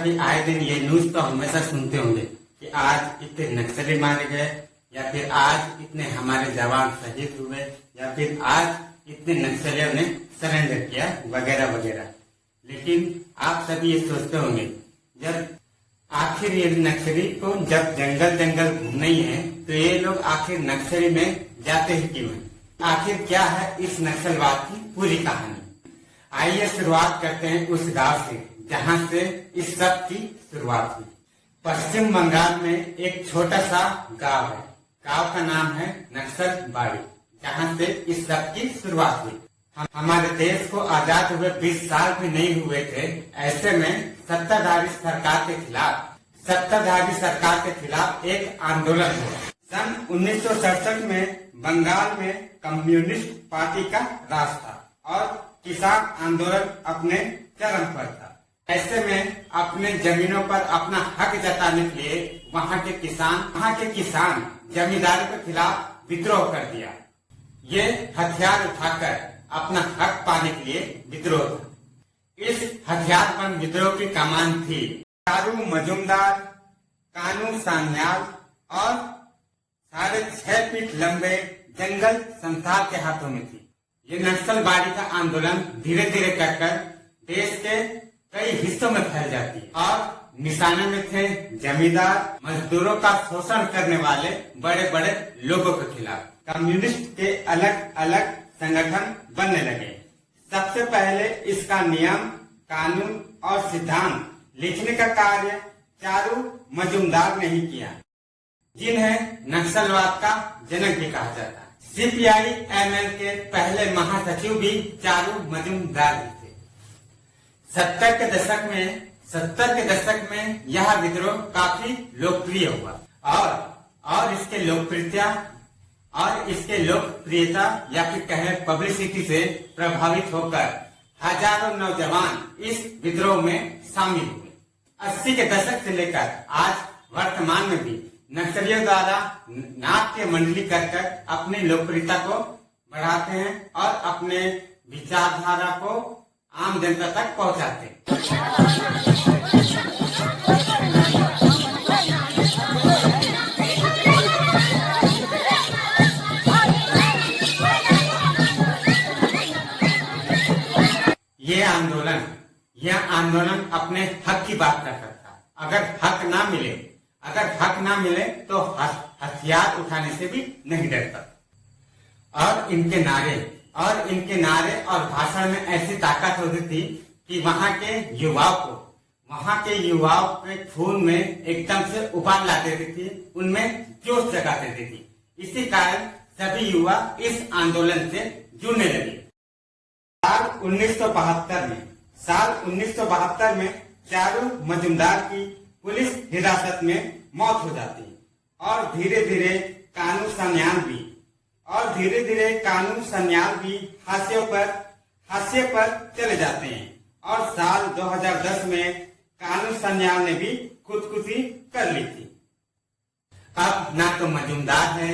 भी आए दिन ये न्यूज तो हमेशा सुनते होंगे कि आज इतने नक्सली मारे गए, या फिर आज इतने हमारे जवान शहीद हुए, या फिर आज इतने नक्सलियों ने सरेंडर किया, वगैरह वगैरह। लेकिन आप सभी ये सोचते होंगे, जब आखिर ये नक्सली को जब जंगल जंगल घूमना ही है तो ये लोग आखिर नक्सली में जाते ही क्यों हैं? आखिर क्या है इस नक्सलवाद की पूरी कहानी? आइए शुरुआत करते हैं उस गांव से जहां से इस सब की शुरुआत हुई। पश्चिम बंगाल में एक छोटा सा गांव है। गांव का नाम है नक्सलबाड़ी, जहां से इस सब की शुरुआत हुई। हमारे देश को आजाद हुए 20 साल भी नहीं हुए थे। ऐसे में सत्ताधारी सरकार के खिलाफ एक आंदोलन हुआ। सन 1967 में बंगाल में कम्युनिस्ट पार्टी का राज था और किसान आंदोलन अपने चरम पर था। ऐसे में अपने जमीनों पर अपना हक जताने के लिए वहाँ के किसान जमींदारों के खिलाफ विद्रोह कर दिया। ये हथियार उठाकर अपना हक पाने के लिए विद्रोह था। इस हथियारबंद विद्रोह की कमान थी चारू मजूमदार, कानू सान्याल और 6.5 फीट लंबे जंगल संथाल के हाथों में थी। ये नक्सलबाड़ी का आंदोलन धीरे धीरे कर देश के कई हिस्सों में फैल जाती और निशाने में थे जमींदार, मजदूरों का शोषण करने वाले बड़े बड़े लोगों के खिलाफ। कम्युनिस्ट के अलग अलग संगठन बनने लगे। सबसे पहले इसका नियम, कानून और सिद्धांत लिखने का कार्य चारू मजूमदार ने ही किया, जिन्हें नक्सलवाद का जनक भी कहा जाता है। CPI-ML के पहले महासचिव भी चारू मजूमदार ही थे। 70 के दशक में यह विद्रोह काफी लोकप्रिय हुआ और इसके लोकप्रियता या फिर कहें पब्लिसिटी से प्रभावित होकर हजारों नौजवान इस विद्रोह में शामिल हुए। 80 के दशक से लेकर आज वर्तमान में भी नक्सलियों द्वारा नाट्य मंडली कर अपनी लोकप्रियता को बढ़ाते हैं और अपने विचारधारा को आम जनता तक पहुंचाते हैं। यह आंदोलन अपने हक की बात कर सकता है। अगर हक ना मिले तो हथियार उठाने से भी नहीं डरता। और इनके नारे और भाषण में ऐसी ताकत होती थी कि वहाँ के युवाओं के खून में एकदम से उबाल ला देती थी, उनमें जोश जगा देती थी। इसी कारण सभी युवा इस आंदोलन से जुड़ने लगे। साल 1972 में चारू मजूमदार की पुलिस हिरासत में मौत हो जाती और धीरे धीरे कानू सन्याल भी हाशिए पर चले जाते हैं और साल 2010 में कानू सन्याल ने भी खुदकुशी कर ली थी। अब ना तो मजूमदार है,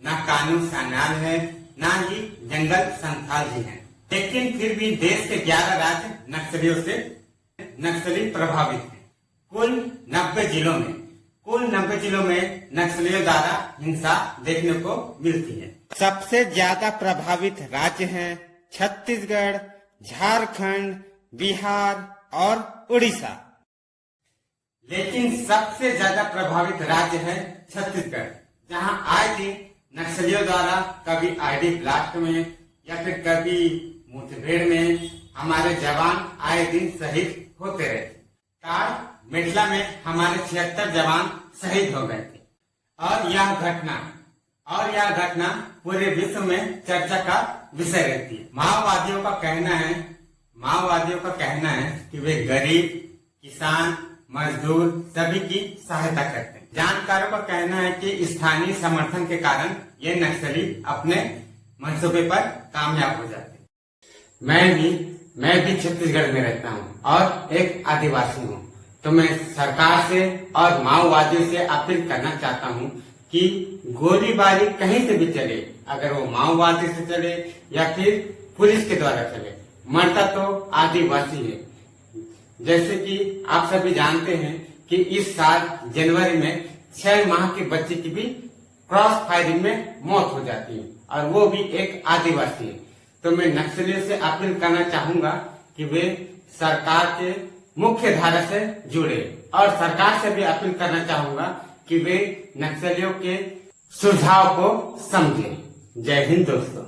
ना कानू सन्याल है, ना ही जंगल संथाल जी है। लेकिन फिर भी देश के 11 राज्य नक्सली प्रभावित हैं। कुल 90 जिलों में नक्सलियों द्वारा हिंसा देखने को मिलती है। सबसे ज्यादा प्रभावित राज्य हैं छत्तीसगढ़, झारखंड, बिहार और उड़ीसा। लेकिन सबसे ज्यादा प्रभावित राज्य है छत्तीसगढ़, जहां आए दिन नक्सलियों द्वारा कभी आईडी ब्लास्ट में या फिर कभी मुठभेड़ में हमारे जवान आए दिन शहीद होते रहे। मेटला में हमारे 76 जवान शहीद हो गए थे और यह घटना पूरे विश्व में चर्चा का विषय रहती है। माओवादियों का कहना है कि वे गरीब, किसान, मजदूर सभी की सहायता करते हैं। जानकारों का कहना है कि स्थानीय समर्थन के कारण ये नक्सली अपने मंसूबे पर कामयाब हो जाते हैं। मैं भी छत्तीसगढ़ में रहता हूँ और एक आदिवासी हूँ, तो मैं सरकार से और माओवादियों से अपील करना चाहता हूँ कि गोलीबारी कहीं से भी चले, अगर वो माओवादी से चले या फिर पुलिस के द्वारा चले, मरता तो आदिवासी है। जैसे कि आप सभी जानते हैं कि इस साल जनवरी में 6 माह के बच्चे की भी क्रॉस फायरिंग में मौत हो जाती है, और वो भी एक आदिवासी है। तो मैं नक्सलियों से अपील करना चाहूंगा कि वे सरकार के मुख्य धारा से जुड़े, और सरकार से भी अपील करना चाहूंगा कि वे नक्सलियों के सुझाव को समझें। जय हिंद दोस्तों।